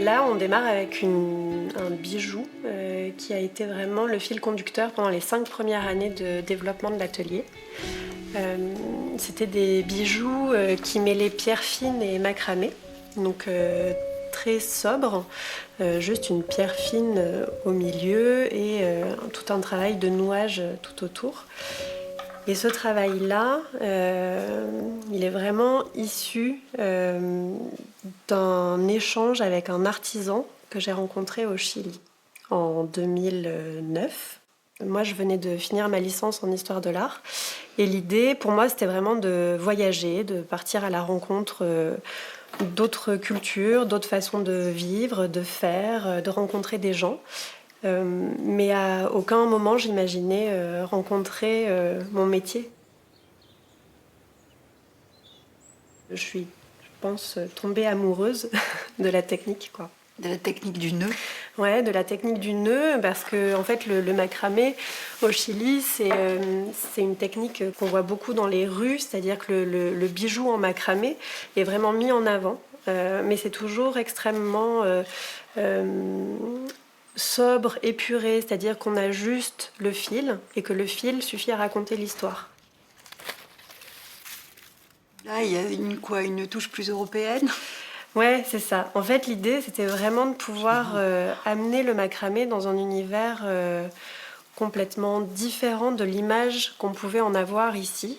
Là, on démarre avec un bijou qui a été vraiment le fil conducteur pendant les 5 premières années de développement de l'atelier. C'était des bijoux qui mêlaient pierre fine et macramé, donc très sobre, juste une pierre fine au milieu et tout un travail de nouage tout autour. Et ce travail-là, il est vraiment issu d'un échange avec un artisan que j'ai rencontré au Chili en 2009. Moi, je venais de finir ma licence en histoire de l'art. Et l'idée, pour moi, c'était vraiment de voyager, de partir à la rencontre d'autres cultures, d'autres façons de vivre, de faire, de rencontrer des gens. Mais à aucun moment j'imaginais rencontrer mon métier. Je suis, je pense, tombée amoureuse de la technique, quoi. De la technique du nœud. Ouais, de la technique du nœud, parce que en fait, le macramé au Chili, c'est une technique qu'on voit beaucoup dans les rues, c'est-à-dire que le bijou en macramé est vraiment mis en avant, mais c'est toujours extrêmement sobre, épuré, c'est-à-dire qu'on a juste le fil et que le fil suffit à raconter l'histoire. Là, il y a une touche plus européenne. Ouais, c'est ça. En fait, l'idée, c'était vraiment de pouvoir amener le macramé dans un univers complètement différent de l'image qu'on pouvait en avoir ici,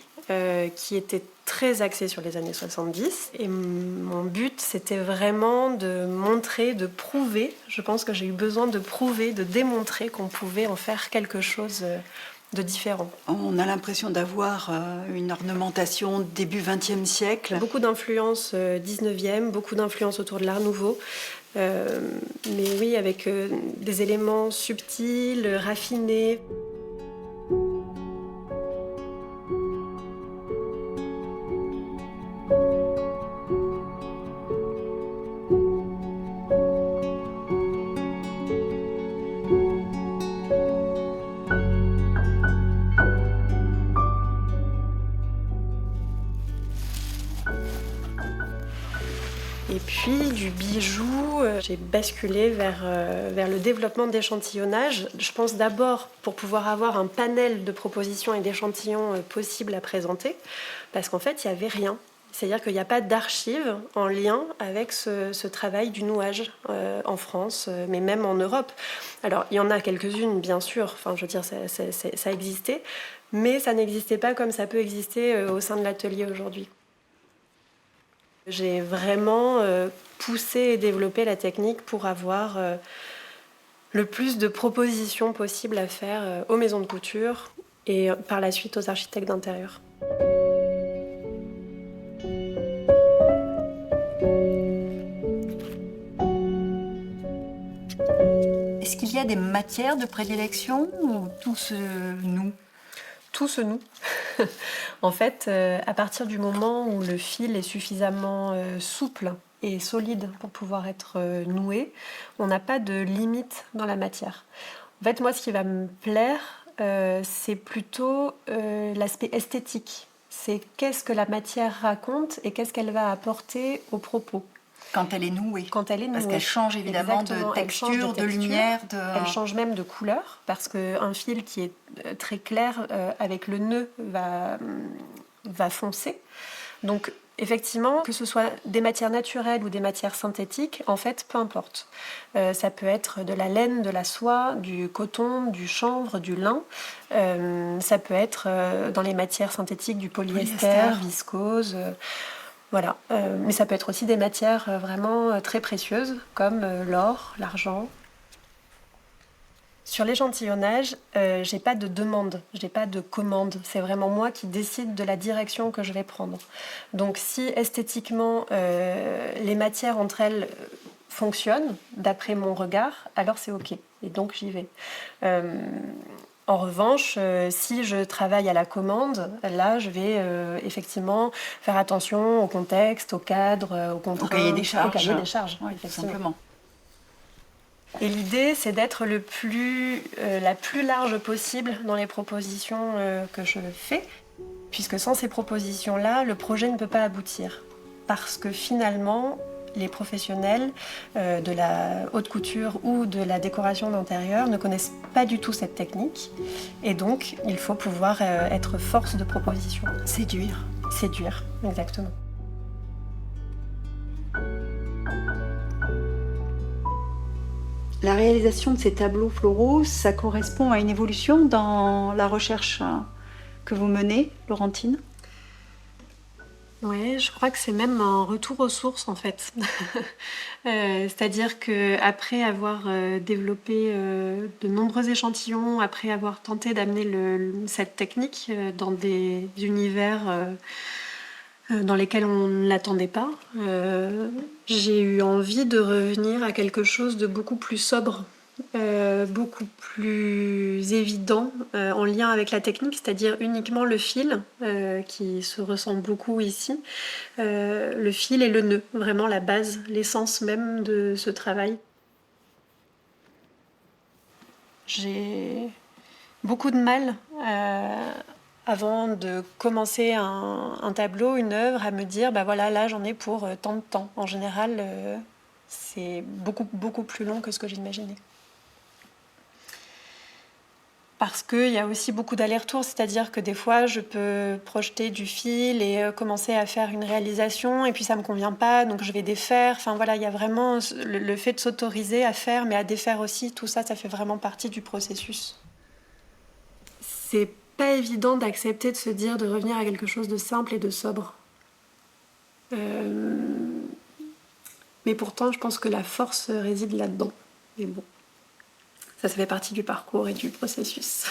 qui était très axée sur les années 70. Et mon but, c'était vraiment de montrer, de prouver. Je pense que j'ai eu besoin de prouver, de démontrer qu'on pouvait en faire quelque chose de différent. On a l'impression d'avoir une ornementation début XXe siècle. Beaucoup d'influences 19e, beaucoup d'influences autour de l'Art Nouveau. Mais oui, avec des éléments subtils, raffinés. Et puis du bijou, j'ai basculé vers le développement d'échantillonnage. Je pense d'abord pour pouvoir avoir un panel de propositions et d'échantillons possibles à présenter, parce qu'en fait, il n'y avait rien. C'est-à-dire qu'il n'y a pas d'archives en lien avec ce travail du nouage en France, mais même en Europe. Alors, il y en a quelques-unes, bien sûr, enfin, je veux dire, ça existait, mais ça n'existait pas comme ça peut exister au sein de l'atelier aujourd'hui. J'ai vraiment poussé et développé la technique pour avoir le plus de propositions possibles à faire aux maisons de couture et par la suite aux architectes d'intérieur. Est-ce qu'il y a des matières de prédilection ou tout se noue ? Tout se noue. En fait, à partir du moment où le fil est suffisamment souple et solide pour pouvoir être noué, on n'a pas de limite dans la matière. En fait, moi, ce qui va me plaire, c'est plutôt l'aspect esthétique. C'est qu'est-ce que la matière raconte et qu'est-ce qu'elle va apporter au propos. Quand elle est nouée. Quand elle est nouée. Parce qu'elle change évidemment de texture, de lumière. Elle change même de couleur, parce qu'un fil qui est très clair avec le nœud va foncer. Donc effectivement, que ce soit des matières naturelles ou des matières synthétiques, en fait, peu importe. Ça peut être de la laine, de la soie, du coton, du chanvre, du lin. Ça peut être dans les matières synthétiques du polyester. Viscose. Voilà, mais ça peut être aussi des matières vraiment très précieuses, comme l'or, l'argent. Sur l'échantillonnage, j'ai pas de demande, j'ai pas de commande. C'est vraiment moi qui décide de la direction que je vais prendre. Donc si esthétiquement les matières entre elles fonctionnent, d'après mon regard, alors c'est ok. Et donc j'y vais. En revanche, si je travaille à la commande, là, je vais effectivement faire attention au contexte, au cadre, au contrat, au cahier des charges. Au cahier des charges, oui, simplement. Et l'idée, c'est d'être la plus large possible dans les propositions que je fais, puisque sans ces propositions-là, le projet ne peut pas aboutir. Parce que finalement, les professionnels de la haute couture ou de la décoration d'intérieur ne connaissent pas du tout cette technique. Et donc, il faut pouvoir être force de proposition. Séduire. Séduire, exactement. La réalisation de ces tableaux floraux, ça correspond à une évolution dans la recherche que vous menez, Laurentine? Ouais, je crois que c'est même un retour aux sources en fait. C'est-à-dire que après avoir développé de nombreux échantillons, après avoir tenté d'amener cette technique dans des univers dans lesquels on ne l'attendait pas, j'ai eu envie de revenir à quelque chose de beaucoup plus sobre. Beaucoup plus évident en lien avec la technique, c'est-à-dire uniquement le fil qui se ressemble beaucoup ici, le fil et le nœud, vraiment la base, l'essence même de ce travail. J'ai beaucoup de mal avant de commencer un tableau, une œuvre, à me dire bah voilà, là j'en ai pour tant de temps. En général, c'est beaucoup plus long que ce que j'imaginais. Parce qu'il y a aussi beaucoup d'allers-retours, c'est-à-dire que des fois je peux projeter du fil et commencer à faire une réalisation et puis ça me convient pas, donc je vais défaire. Enfin voilà, il y a vraiment le fait de s'autoriser à faire mais à défaire aussi, tout ça, ça fait vraiment partie du processus. C'est pas évident d'accepter de se dire de revenir à quelque chose de simple et de sobre. Mais pourtant je pense que la force réside là-dedans. Mais bon. Ça fait partie du parcours et du processus.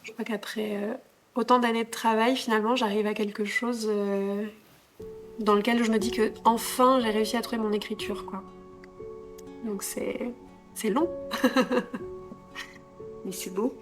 Je crois qu'après autant d'années de travail, finalement, j'arrive à quelque chose dans lequel je me dis que enfin j'ai réussi à trouver mon écriture, quoi. Donc c'est long. Mais c'est beau.